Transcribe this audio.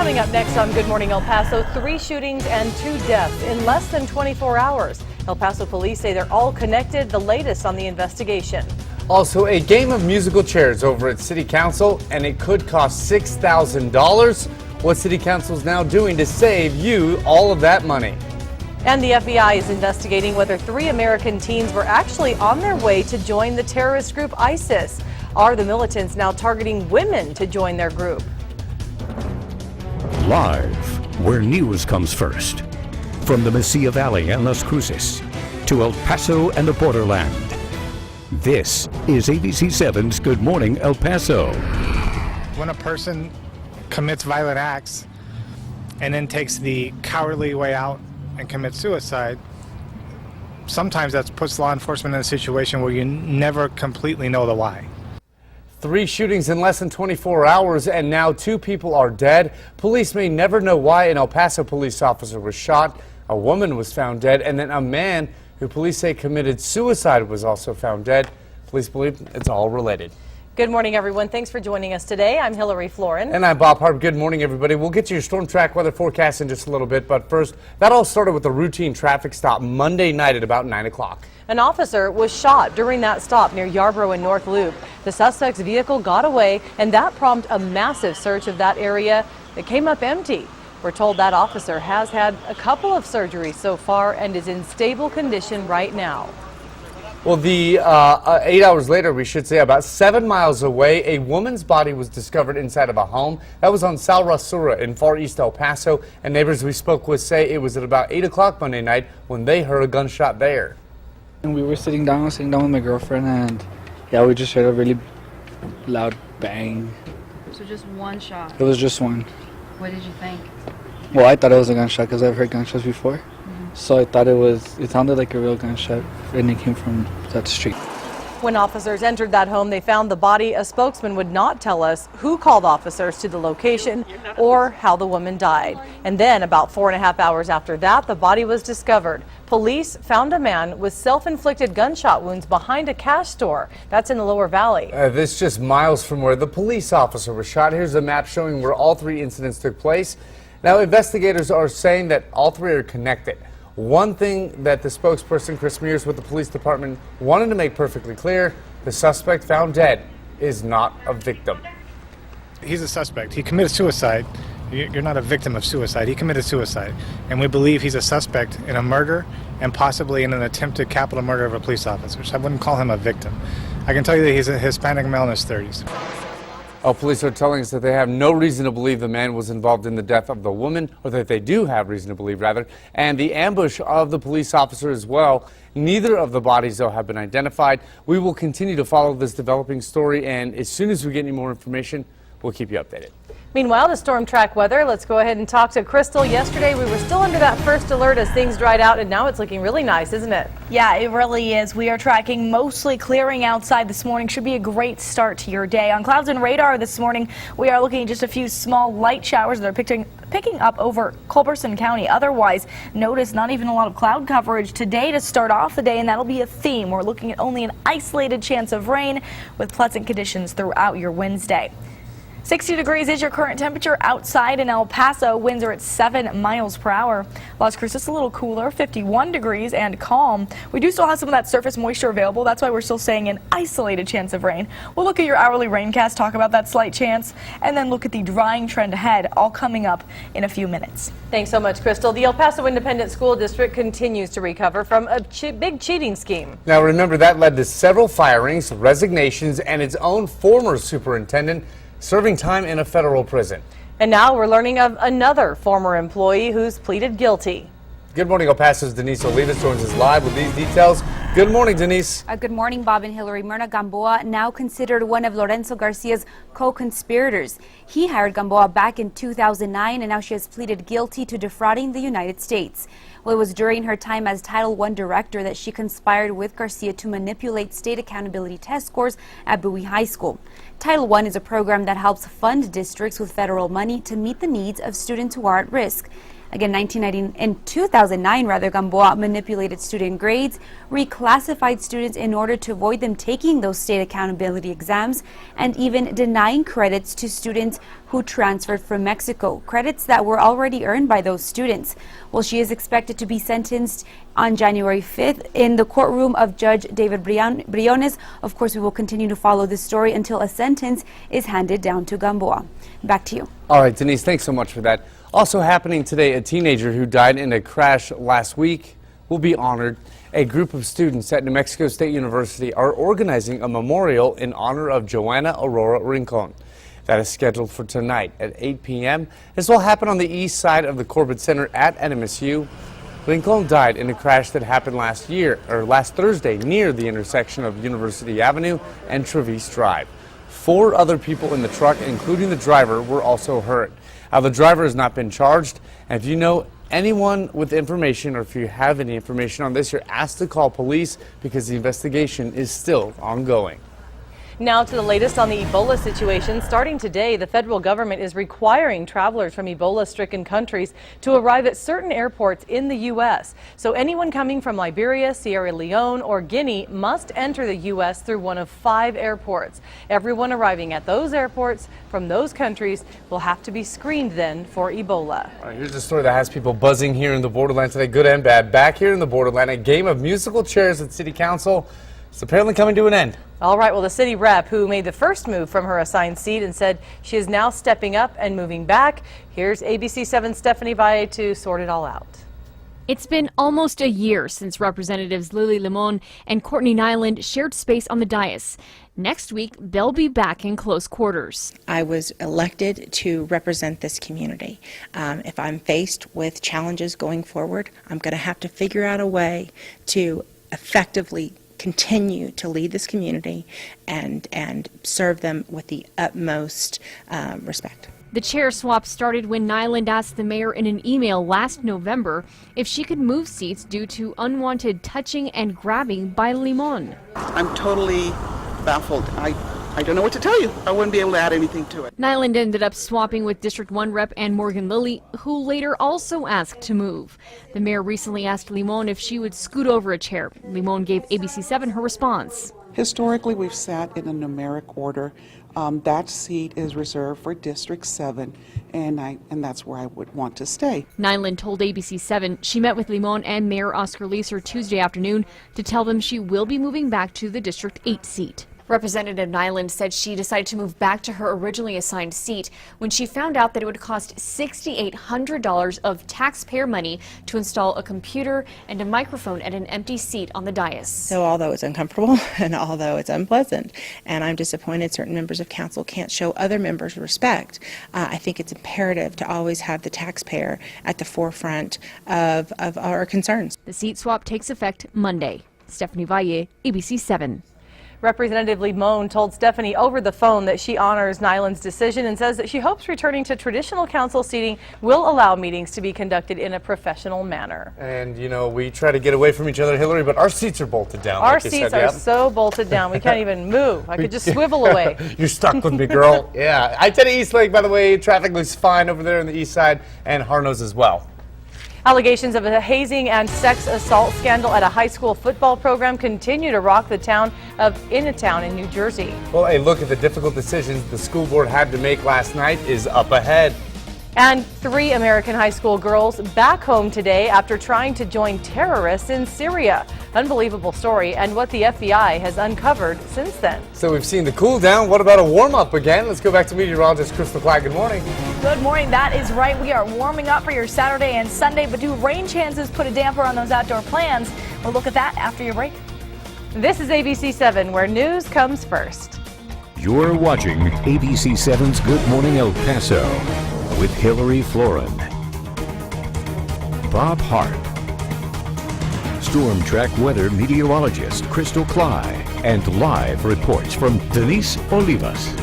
Coming up next on Good Morning El Paso, 3 shootings and 2 deaths in less than 24 hours. El Paso police say they're all connected. The latest on the investigation. Also, a game of musical chairs over at City Council, and it could cost $6,000. What City Council is now doing to save you all of that money. And the FBI is investigating whether 3 American teens were actually on their way to join the terrorist group ISIS. Are the militants now targeting women to join their group? Live, where news comes first. From the Mesilla Valley and Las Cruces to El Paso and the borderland. This is ABC7's Good Morning El Paso. When a person commits violent acts and then takes the cowardly way out and commits suicide, sometimes that puts law enforcement in a situation where you never completely know the why. 3 shootings in less than 24 hours, and now 2 people are dead. Police may never know why an El Paso police officer was shot. A woman was found dead, and then a man who police say committed suicide was also found dead. Police believe it's all related. Good morning, everyone. Thanks for joining us today. I'm Hillary Floren. And I'm Bob Harp. Good morning, everybody. We'll get to your storm track weather forecast in just a little bit, but first, that all started with a routine traffic stop Monday night at about 9 o'clock. An officer was shot during that stop near Yarborough and North Loop. The suspect's vehicle got away, and that prompted a massive search of that area that came up empty. We're told that officer has had a couple of surgeries so far and is in stable condition right now. Well, 8 hours later, we should say, about 7 miles away, a woman's body was discovered inside of a home. That was on Sal Rasura in far east El Paso, and neighbors we spoke with say it was at about 8 o'clock Monday night when they heard a gunshot there. And we were sitting down with my girlfriend, and yeah, we just heard a really loud bang. So just one shot? It was just one. What did you think? Well, I thought it was a gunshot because I've heard gunshots before. So I thought it sounded like a real gunshot, and it came from that street. When officers entered that home, they found the body. A spokesman would not tell us who called officers to the location or how the woman died. And then about 4.5 hours after that, the body was discovered. Police found a man with self-inflicted gunshot wounds behind a cash store. That's in the Lower Valley. This just miles from where the police officer was shot. Here's a map showing where all 3 incidents took place. Now, investigators are saying that all 3 are connected. One thing that the spokesperson, Chris Mears, with the police department wanted to make perfectly clear, the suspect found dead is not a victim. He's a suspect. He committed suicide. You're not a victim of suicide. He committed suicide. And we believe he's a suspect in a murder and possibly in an attempted capital murder of a police officer. So I wouldn't call him a victim. I can tell you that he's a Hispanic male in his 30s. Police are telling us that they have no reason to believe the man was involved in the death of the woman, or that they do have reason to believe, rather, and the ambush of the police officer as well. Neither of the bodies, though, have been identified. We will continue to follow this developing story, and as soon as we get any more information, we'll keep you updated. Meanwhile, to storm track weather, let's go ahead and talk to Crystal. Yesterday, we were still under that first alert as things dried out, and now it's looking really nice, isn't it? Yeah, it really is. We are tracking mostly clearing outside this morning. Should be a great start to your day. On clouds and radar this morning, we are looking at just a few small light showers that are picking up over Culberson County. Otherwise, notice not even a lot of cloud coverage today to start off the day, and that'll be a theme. We're looking at only an isolated chance of rain with pleasant conditions throughout your Wednesday. 60 degrees is your current temperature outside in El Paso. Winds are at 7 miles per hour. Las Cruces a little cooler, 51 degrees and calm. We do still have some of that surface moisture available. That's why we're still saying an isolated chance of rain. We'll look at your hourly raincast, talk about that slight chance, and then look at the drying trend ahead, all coming up in a few minutes. Thanks so much, Crystal. The El Paso Independent School District continues to recover from a big cheating scheme. Now, remember, that led to several firings, resignations, and its own former superintendent serving time in a federal prison. And now we're learning of another former employee who's pleaded guilty. Good morning, El Paso's Denise Olivas joins us live with these details. Good morning, Denise. Good morning, Bob and Hillary. Myrna Gamboa, now considered one of Lorenzo Garcia's co-conspirators. He hired Gamboa back in 2009, and now she has pleaded guilty to defrauding the United States. Well, it was during her time as Title I director that she conspired with Garcia to manipulate state accountability test scores at Bowie High School. Title I is a program that helps fund districts with federal money to meet the needs of students who are at risk. Again, in 2009, Gamboa manipulated student grades, reclassified students in order to avoid them taking those state accountability exams, and even denying credits to students who transferred from Mexico, credits that were already earned by those students. Well, she is expected to be sentenced on January 5th in the courtroom of Judge David Briones. Of course, we will continue to follow this story until a sentence is handed down to Gamboa. Back to you. All right, Denise, thanks so much for that. Also happening today, a teenager who died in a crash last week will be honored. A group of students at New Mexico State University are organizing a memorial in honor of Joanna Aurora Rincon. That is scheduled for tonight at 8 p.m. This will happen on the east side of the Corbett Center at NMSU. Rincon died in a crash that happened last Thursday near the intersection of University Avenue and Travis Drive. 4 other people in the truck, including the driver, were also hurt. The driver has not been charged, and if you know anyone with information or if you have any information on this, you're asked to call police because the investigation is still ongoing. Now to the latest on the Ebola situation. Starting today, the federal government is requiring travelers from Ebola-stricken countries to arrive at certain airports in the U.S. So anyone coming from Liberia, Sierra Leone, or Guinea must enter the U.S. through one of 5 airports. Everyone arriving at those airports from those countries will have to be screened then for Ebola. All right, here's a story that has people buzzing here in the borderland today, good and bad. Back here in the borderland, a game of musical chairs at City Council is apparently coming to an end. All right, well, the city rep who made the first move from her assigned seat and said she is now stepping up and moving back. Here's ABC7's Stephanie Valle to sort it all out. It's been almost a year since Representatives Lily Limon and Courtney Nyland shared space on the dais. Next week, they'll be back in close quarters. I was elected to represent this community. If I'm faced with challenges going forward, I'm going to have to figure out a way to effectively continue to lead this community and serve them with the utmost respect. The chair swap started when Nyland asked the mayor in an email last November if she could move seats due to unwanted touching and grabbing by Limon. I'm totally baffled. I don't know what to tell you. I wouldn't be able to add anything to it. Nyland ended up swapping with District 1 Rep Ann Morgan Lilly, who later also asked to move. The mayor recently asked Limon if she would scoot over a chair. Limon gave ABC7 her response. Historically, we've sat in a numeric order. That seat is reserved for District 7, and that's where I would want to stay. Nyland told ABC7 she met with Limon and Mayor Oscar Leeser Tuesday afternoon to tell them she will be moving back to the District 8 seat. Representative Nyland said she decided to move back to her originally assigned seat when she found out that it would cost $6,800 of taxpayer money to install a computer and a microphone at an empty seat on the dais. So although it's uncomfortable and although it's unpleasant, and I'm disappointed certain members of council can't show other members respect, I think it's imperative to always have the taxpayer at the forefront of our concerns. The seat swap takes effect Monday. Stephanie Valle, ABC7. Representative Limon told Stephanie over the phone that she honors Nyland's decision and says that she hopes returning to traditional council seating will allow meetings to be conducted in a professional manner. And, you know, we try to get away from each other, Hillary, but our seats are bolted down. Our seats are so bolted down, we can't even move. I could just swivel away. You're stuck with me, girl. Yeah. I-10 East Lake, by the way, traffic looks fine over there on the east side, and Harnos as well. Allegations of a hazing and sex assault scandal at a high school football program continue to rock the town of Innatown in New Jersey. Well, a look at the difficult decisions the school board had to make last night is up ahead. And 3 American high school girls back home today after trying to join terrorists in Syria. Unbelievable story and what the FBI has uncovered since then. So we've seen the cool down. What about a warm up again? Let's go back to meteorologist Crystal Clyde. Good morning. Good morning. That is right. We are warming up for your Saturday and Sunday, but do rain chances put a damper on those outdoor plans? We'll look at that after your break. This is ABC7, where news comes first. You're watching ABC7's Good Morning El Paso with Hillary Floren, Bob Harp, Storm Track Weather Meteorologist Crystal Clyde, and live reports from Denise Olivas.